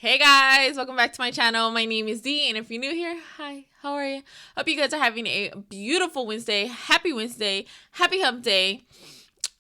Hey guys, welcome back to my channel. My name is Dee, and if you're new here, hi, how are you? Hope you guys are having a beautiful Wednesday. Happy Wednesday, happy hump day.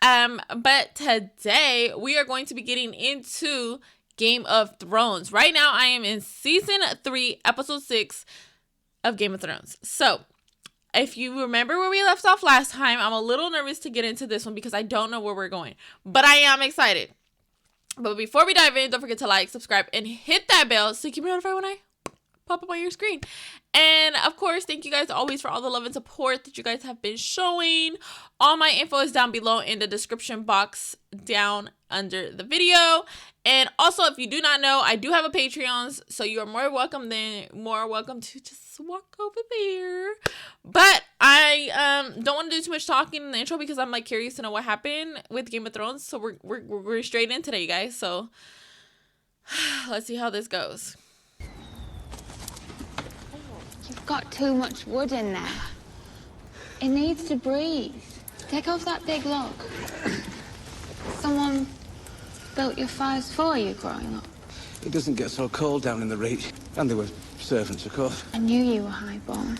But today we are going to be getting into Game of Thrones. Right now I am in season 3, episode 6 of Game of Thrones. So if you remember where we left off last time, I'm a little nervous to get into this one because I don't know where we're going, but I am excited. But before we dive in, don't forget to like, subscribe, and hit that bell so you can be notified when I pop up on your screen. And of course, thank you guys always for all the love and support that you guys have been showing. All my info is down below in the description box down under the video. And also, if you do not know, I do have a Patreon, so you are more welcome to just walk over there. But I don't want to do too much talking in the intro because I'm like curious to know what happened with Game of Thrones. So we're straight in today, guys. So let's see how this goes. You've got too much wood in there. It needs to breathe. Take off that big log. Someone built your fires for you growing up. It doesn't get so cold down in the reach. And they were servants, of course. I knew you were highborn.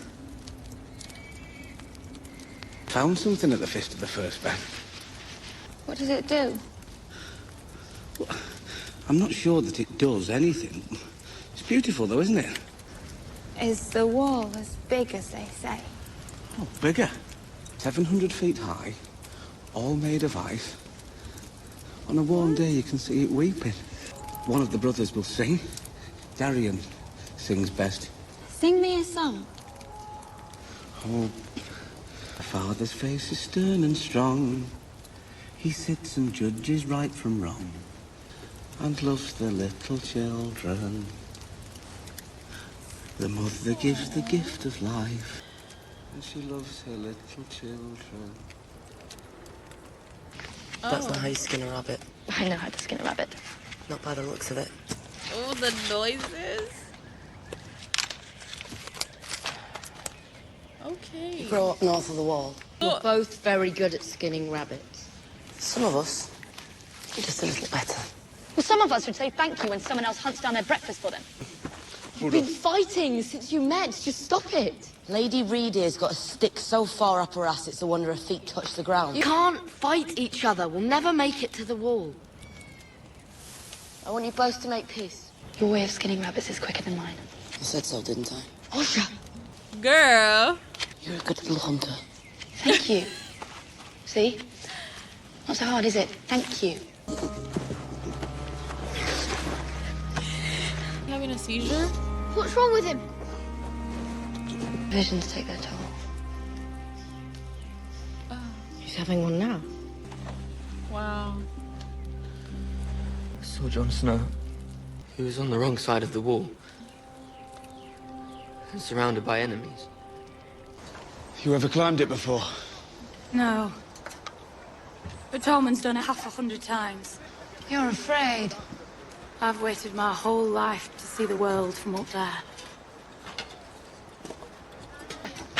Found something at the fist of the first bed. What does it do? Well, I'm not sure that it does anything. It's beautiful, though, isn't it? Is the wall as big as they say? Oh, bigger. 700 feet high, all made of ice. On a warm day, you can see it weeping. One of the brothers will sing. Darian sings best. Sing me a song. Oh, the father's face is stern and strong. He sits and judges right from wrong, and loves the little children. The mother gives the gift of life, and she loves her little children. That's not how you skin a rabbit. I know how to skin a rabbit. Not by the looks of it. Oh, the noises. Okay. You grow up north of the wall. We're both very good at skinning rabbits. Some of us, just a little better. Well, some of us would say thank you when someone else hunts down their breakfast for them. You've been fighting since you met. Just stop it. Lady Reedy's got a stick so far up her ass it's a wonder her feet touch the ground. You can't fight each other. We'll never make it to the wall. I want you both to make peace. Your way of skinning rabbits is quicker than mine. I said so, didn't I? Osha! Girl. You're a good little hunter. Thank you. See? Not so hard, is it? Thank you. You having a seizure? What's wrong with him? Visions take their toll. He's having one now. Wow. I saw Jon Snow. He was on the wrong side of the wall. And surrounded by enemies. You ever climbed it before? No. But Tormund's done it 100 times. You're afraid. I've waited my whole life to see the world from up there.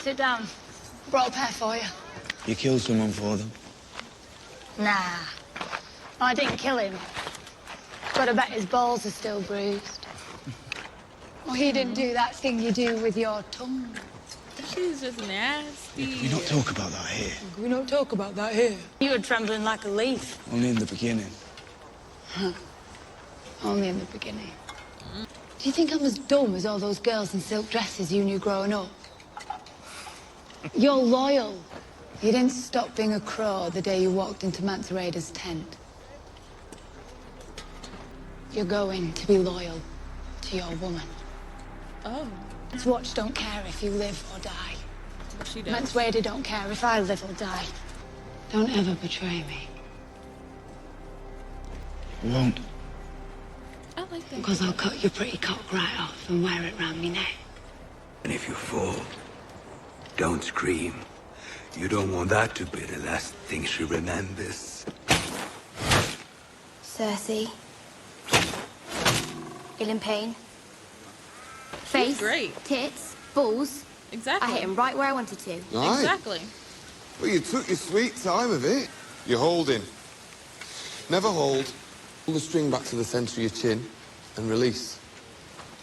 Sit down. Brought a pair for you. You killed someone for them. Nah. I didn't kill him. But I bet his balls are still bruised. Well, he didn't do that thing you do with your tongue. She's just nasty. We don't talk about that here. We don't talk about that here. You were trembling like a leaf. Only in the beginning. Only in the beginning. Do you think I'm as dumb as all those girls in silk dresses you knew growing up? You're loyal. You didn't stop being a crow the day you walked into Mance Raider's tent. You're going to be loyal to your woman. Oh, Mance Watch don't care if you live or die. she does. Mance Raider don't care if I live or die. Don't ever betray me. Won't. I like that. Because I'll cut your pretty cock right off and wear it round me neck. And if you fall, don't scream. You don't want that to be the last thing she remembers. Cersei. Feel in pain. Face. Great. Tits. Balls. Exactly. I hit him right where I wanted to. Aye. Exactly. Well, you took your sweet time of it. You're holding. Never hold. Pull the string back to the centre of your chin and release.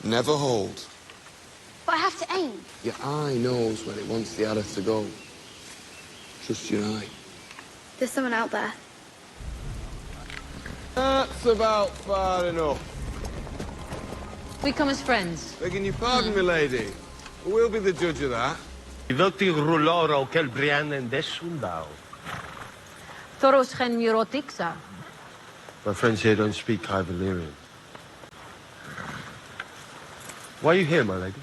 Never hold. But I have to aim. Your eye knows where it wants the arrow to go. Trust your eye. There's someone out there. That's about far enough. We come as friends. Begging your pardon, milady. We'll be the judge of that. Thoros and Melisandre. My friends here don't speak High Valyrian. Why are you here, my lady?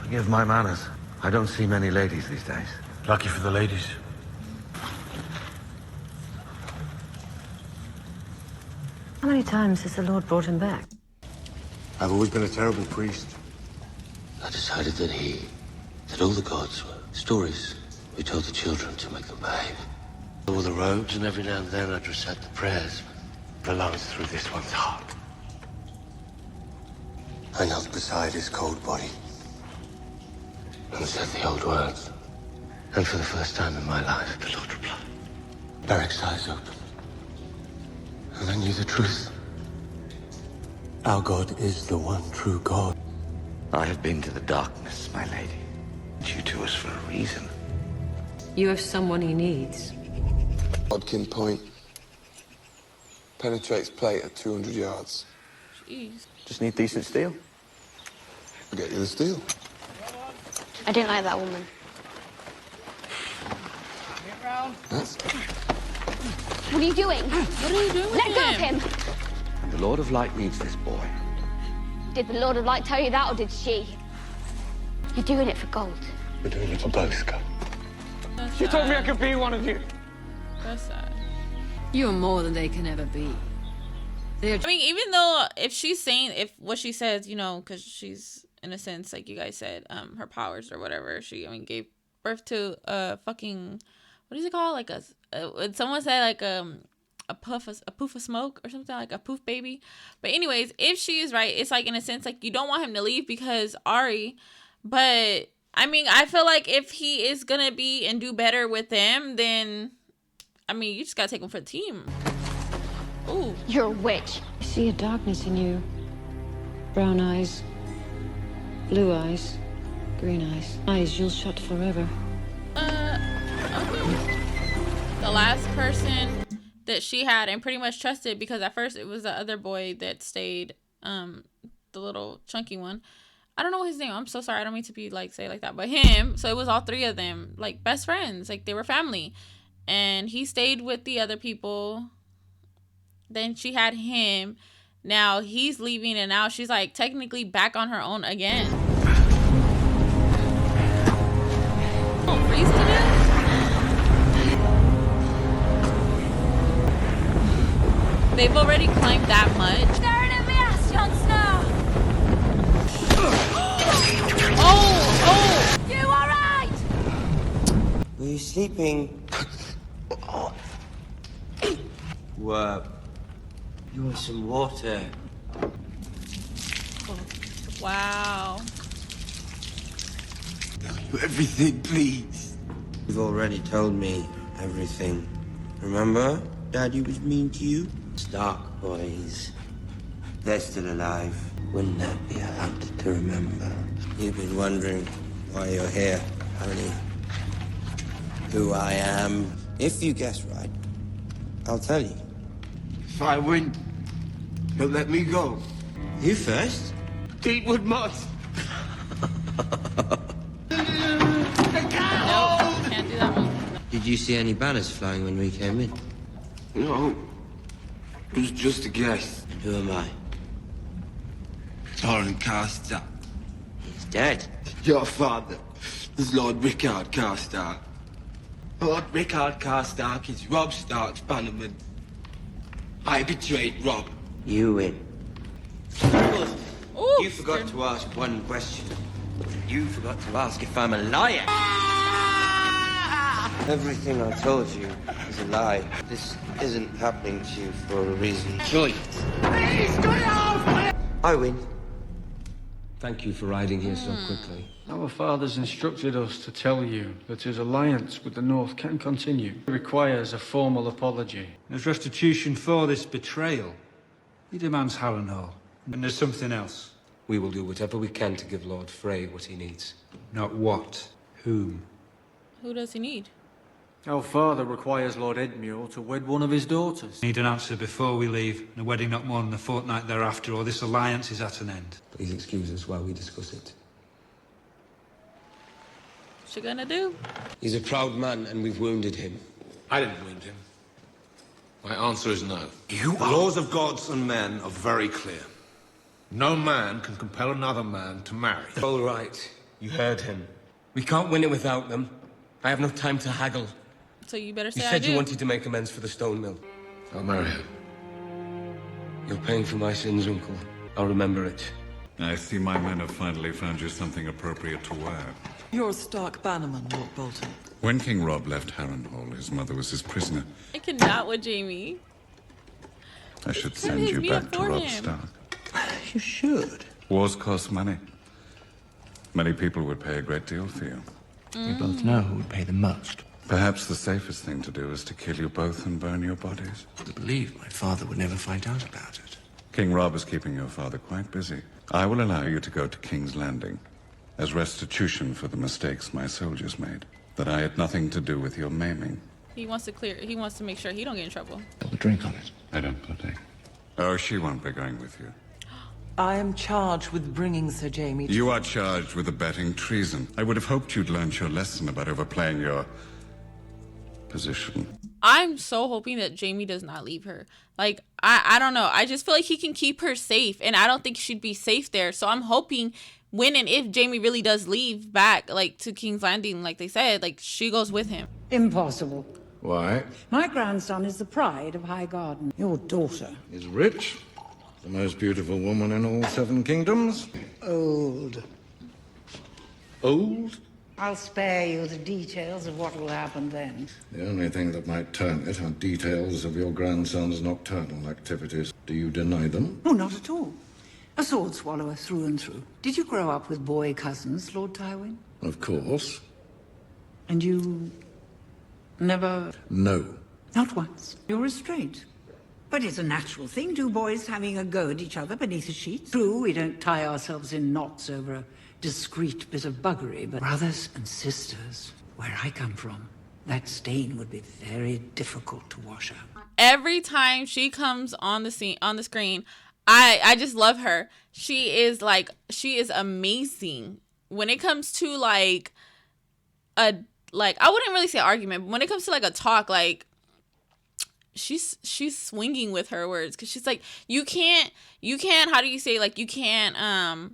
Forgive my manners. I don't see many ladies these days. Lucky for the ladies. How many times has the Lord brought him back? I've always been a terrible priest. I decided that all the gods were stories we told the children to make them behave. I wore the robes, and every now and then I'd recite the prayers. The lungs through this one's heart. I knelt beside his cold body and said the old words. And for the first time in my life, the Lord replied. Beric's eyes opened, and I knew the truth. Our God is the one true God. I have been to the darkness, my lady. You to us for a reason. You have someone he needs. Bodkin point. Penetrates plate at 200 yards. Jeez. Just need decent steel. I'll get you the steel. I don't like that woman. That's... What are you doing? What are you doing? Let go of him! The Lord of Light needs this boy. Did the Lord of Light tell you that, or did she? You're doing it for gold. We're doing it for both, Scott. She told me I could be one of you. That's sad. You're more than they can ever be. I mean, even though if she's saying, if what she says, you know, because she's, in a sense, like you guys said, her powers or whatever, she, I mean, gave birth to a fucking, what is it called? Like someone said like a poof of smoke or something, like a poof baby. But anyways, if she is right, it's like in a sense like you don't want him to leave because Ari, but I mean I feel like if he is gonna be and do better with them, then I mean you just gotta take him for the team. Ooh, You're a witch. I see a darkness in you. Brown eyes, blue eyes, green eyes. Eyes you'll shut forever. okay. The last person that she had and pretty much trusted, because at first it was the other boy that stayed, the little chunky one. I don't know his name. I'm so sorry. I don't mean to be like say like that, but him. So it was all three of them, like best friends, like they were family, and he stayed with the other people. Then she had him. Now he's leaving, and now she's like technically back on her own again. Oh, freeze to death? They've already climbed that much. Staring at me ass, Jon Snow! Oh! You alright? Were you sleeping? Were you want some water? Wow. Tell you everything, please. You've already told me everything. Remember? Daddy was mean to you? Stark boys. They're still alive. Wouldn't that be a lot to remember? You've been wondering why you're here, haven't you? Who I am. If you guess right, I'll tell you. If I win, you'll let me go. You first. Deepwood Moss. Nope, can't do that one. Did you see any banners flying when we came in? No. It was just a guess. And who am I? Torrent Carstar. He's dead. Your father was Lord Rickard Karstark. Lord Rickard Karstark is Robb Stark's bannerman. I betrayed Robb. You win. Ooh, You forgot to ask one question. You forgot to ask if I'm a liar. Everything I told you is a lie. This isn't happening to you for a reason. Choice. I win. Thank you for riding here so quickly. Our fathers instructed us to tell you that his alliance with the North can continue. It requires a formal apology. As restitution for this betrayal, He demands Harrenhal. And there's something else. We will do whatever we can to give Lord Frey what he needs. Not what. Whom? Who does he need? Our father requires Lord Edmure to wed one of his daughters. Need an answer before we leave, and a wedding not more than a fortnight thereafter, or this alliance is at an end. Please excuse us while we discuss it. What's she gonna do? He's a proud man, and we've wounded him. I didn't wound him. My answer is no. The laws of gods and men are very clear. No man can compel another man to marry. All right. You heard him. We can't win it without them. I have no time to haggle. So you better say You I said do. you wanted to make amends for the stone mill. I'll marry her. You're paying for my sins, Uncle. I'll remember it. I see my men have finally found you something appropriate to wear. You're a Stark bannerman, Lord Bolton. When King Robb left Harrenhal, his mother was his prisoner. I cannot with Jamie. I should Put send his you meat back up to for Robb him. Stark. You should. Wars cost money. Many people would pay a great deal for you. You both know who would pay the most. Perhaps the safest thing to do is to kill you both and burn your bodies. I believe my father would never find out about it. King Robb is keeping your father quite busy. I will allow you to go to King's Landing as restitution for the mistakes my soldiers made. That I had nothing to do with your maiming. He wants to make sure he don't get in trouble. Have a drink on it. I don't partake. Oh, she won't be going with you. I am charged with bringing Sir Jamie to... You are charged with abetting treason. I would have hoped you'd learned your lesson about overplaying your position. I'm so hoping that Jamie does not leave her. Like, I don't know. I just feel like he can keep her safe, and I don't think she'd be safe there. So I'm hoping when and if Jamie really does leave back, like, to King's Landing, like they said, like, she goes with him. Impossible. Why? My grandson is the pride of High Garden. Your daughter Is rich, the most beautiful woman in all 7 kingdoms. old. Old? I'll spare you the details of what will happen then. The only thing that might turn it are details of your grandson's nocturnal activities. Do you deny them? Oh, not at all. A sword swallower through and through. Did you grow up with boy cousins, Lord Tywin? Of course. And you never... No. Not once. You're restrained. But it's a natural thing, two boys having a go at each other beneath a sheet. True, we don't tie ourselves in knots over a discreet bit of buggery, but brothers and sisters, where I come from, that stain would be very difficult to wash out. Every time she comes on the screen, I just love her. She is amazing. When it comes to I wouldn't really say argument, but when it comes to like a talk, like she's swinging with her words, because she's like, you can't how do you say, like, you can't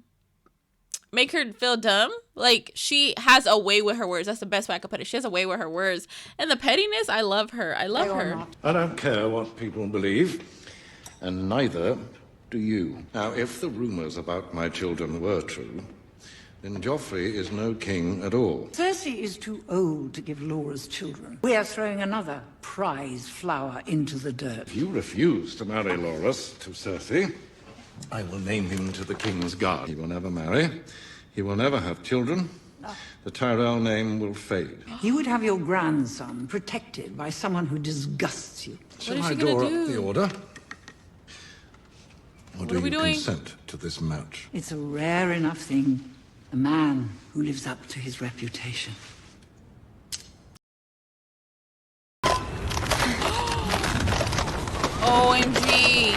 make her feel dumb. Like, she has a way with her words. That's the best way I could put it. She has a way with her words. And the pettiness, I love her. I love her. I don't care what people believe, and neither do you. Now, if the rumors about my children were true, then Joffrey is no king at all. Cersei is too old to give Laura's children. We are throwing another prize flower into the dirt. If you refuse to marry Loras to Cersei, I will name him to the King's Guard. He will never marry. He will never have children. The Tyrell name will fade. You would have your grandson protected by someone who disgusts you. Shall I draw up the order? Or do you consent to this match? It's a rare enough thing. A man who lives up to his reputation. OMG.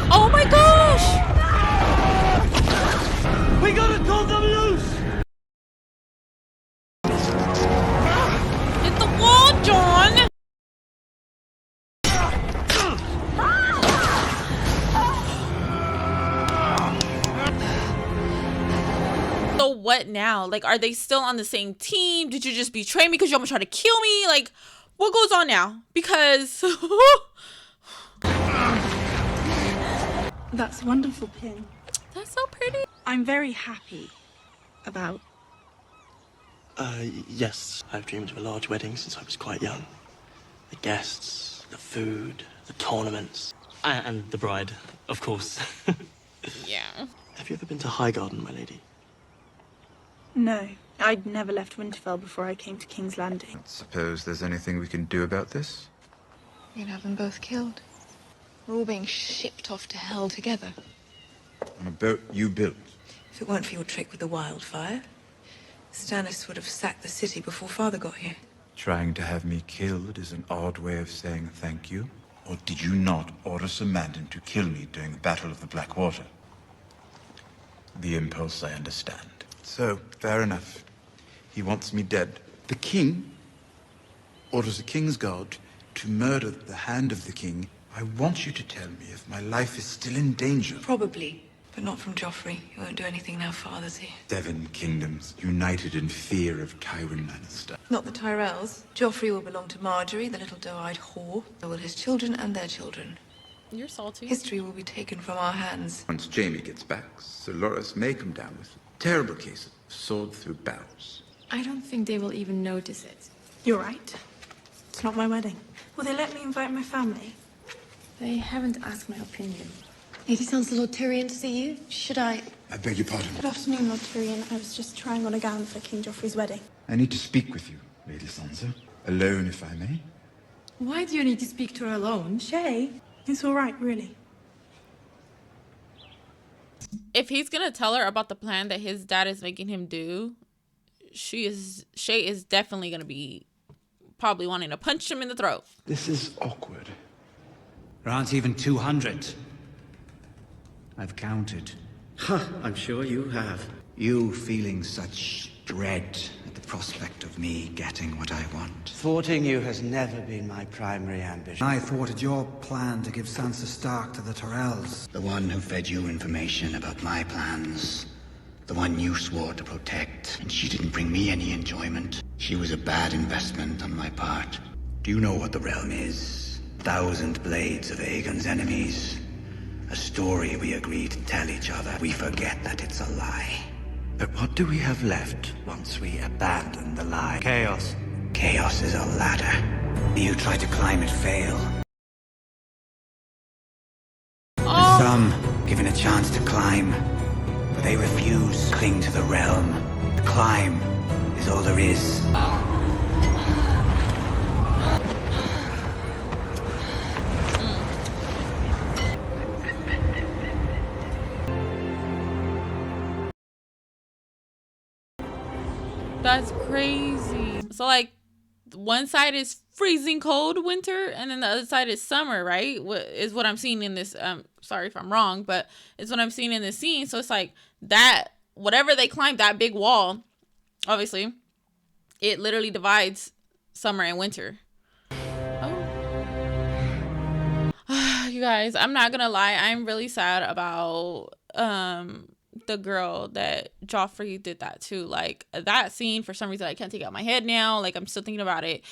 Oh my gosh! We gotta cut them loose! Hit the wall, Jon! So what now? Like, are they still on the same team? Did you just betray me because you're gonna try to kill me? Like, what goes on now? Because That's a wonderful pin. That's so pretty. I'm very happy about... Yes. I've dreamed of a large wedding since I was quite young. The guests, the food, the tournaments, and the bride, of course. Yeah. Have you ever been to Highgarden, my lady? No, I'd never left Winterfell before I came to King's Landing. Suppose there's anything we can do about this? We'd have them both killed. We're all being shipped off to hell together. On a boat you built. If it weren't for your trick with the wildfire, Stannis would have sacked the city before Father got here. Trying to have me killed is an odd way of saying thank you. Or did you not order Sir Mandon to kill me during the Battle of the Blackwater? The impulse I understand. So, fair enough. He wants me dead. The king orders the king's guard to murder the hand of the king. I want you to tell me if my life is still in danger. Probably, but not from Joffrey. He won't do anything now Father's here. 7 kingdoms united in fear of Tywin Lannister. Not the Tyrells. Joffrey will belong to Marjorie, the little doe-eyed whore. So will his children and their children. You're salty. History will be taken from our hands. Once Jaime gets back, Sir Loras may come down with a terrible case of sword through barrels. I don't think they will even notice it. You're right. It's not my wedding. Will they let me invite my family? They haven't asked my opinion. Lady Sansa, Lord Tyrion to see you. Should I? I beg your pardon. Good afternoon, Lord Tyrion. I was just trying on a gown for King Joffrey's wedding. I need to speak with you, Lady Sansa. Alone, if I may. Why do you need to speak to her alone? Shay, it's all right, really. If he's gonna tell her about the plan that his dad is making him do, Shay is definitely gonna be probably wanting to punch him in the throat. This is awkward. There aren't even 200. I've counted. I'm sure you have. You feeling such dread at the prospect of me getting what I want. Thwarting you has never been my primary ambition. I thwarted your plan to give Sansa Stark to the Tyrells. The one who fed you information about my plans. The one you swore to protect. And she didn't bring me any enjoyment. She was a bad investment on my part. Do you know what the realm is? 1,000 blades of Aegon's enemies. A story we agreed to tell each other. We forget that it's a lie. But what do we have left once we abandon the lie? Chaos. Chaos is a ladder. You try to climb it, fail. Oh. Some given a chance to climb, but they refuse. Cling to the realm. The climb is all there is. That's crazy. So like one side is freezing cold winter and then the other side is summer, right? Is what I'm seeing in this. Sorry if I'm wrong, but it's what I'm seeing in this scene. So it's like that, whatever they climbed, that big wall, obviously, it literally divides summer and winter. Oh. You guys, I'm not gonna lie. I'm really sad about the girl that Joffrey did that to. Like that scene, for some reason I can't take it out of my head now. Like I'm still thinking about it,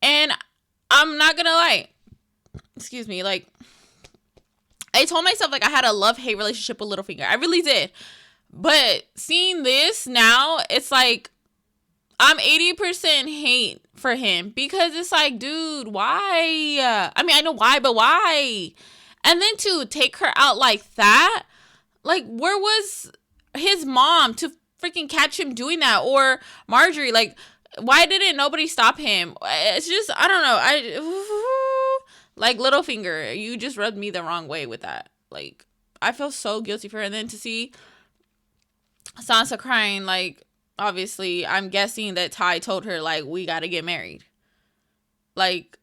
and I'm not gonna lie, excuse me, like I told myself like I had a love-hate relationship with Littlefinger. I really did, but seeing this now, it's like I'm 80% hate for him, because it's like, dude, why? I mean, I know why, but why? And then to take her out like that, like, where was his mom to freaking catch him doing that? Or Marjorie, like, why didn't nobody stop him? It's just, I don't know. Like, Littlefinger, you just rubbed me the wrong way with that. Like, I feel so guilty for her. And then to see Sansa crying, like, obviously, I'm guessing that Ty told her, like, we got to get married. Like,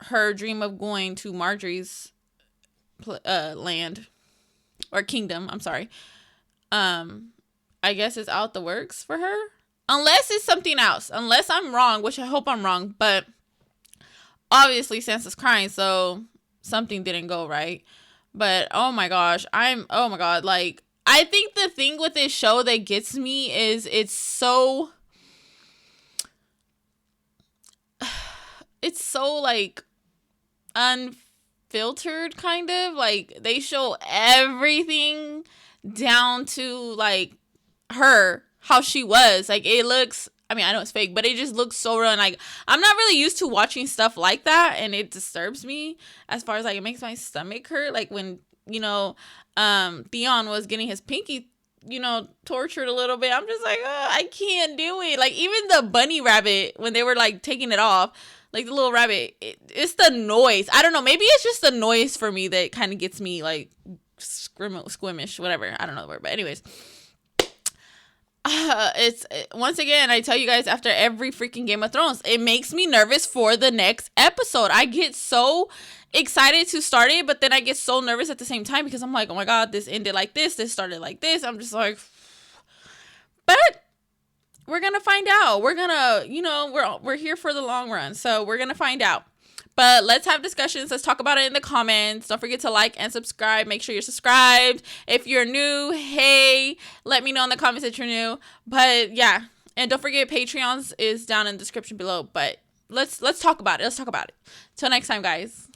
her dream of going to Marjorie's land. Or kingdom, I'm sorry. I guess it's out the works for her. Unless it's something else. Unless I'm wrong, which I hope I'm wrong. But obviously Sansa's crying, so something didn't go right. But oh my gosh, oh my god, like, I think the thing with this show that gets me is it's so like unfiltered, kind of. Like, they show everything down to like her, how she was. Like, it looks, I mean, I know it's fake, but it just looks so real. And like, I'm not really used to watching stuff like that, and it disturbs me as far as like, it makes my stomach hurt. Like when, you know, Theon was getting his pinky you know, tortured a little bit. I'm just like, I can't do it. Like, even the bunny rabbit, when they were like taking it off, like the little rabbit, it's the noise. I don't know. Maybe it's just the noise for me that kind of gets me like squeamish, whatever. I don't know the word, but anyways. It's once again, I tell you guys, after every freaking Game of Thrones, it makes me nervous for the next episode. I get so excited to start it, but then I get so nervous at the same time because I'm like, oh my god, this ended like this started like this. I'm just like, but we're gonna find out. We're gonna, you know, we're here for the long run, so we're gonna find out. But let's have discussions. Let's talk about it in the comments. Don't forget to like and subscribe. Make sure you're subscribed. If you're new, hey, let me know in the comments that you're new. But yeah, and don't forget Patreons is down in the description below. But let's talk about it. Let's talk about it. Till next time, guys.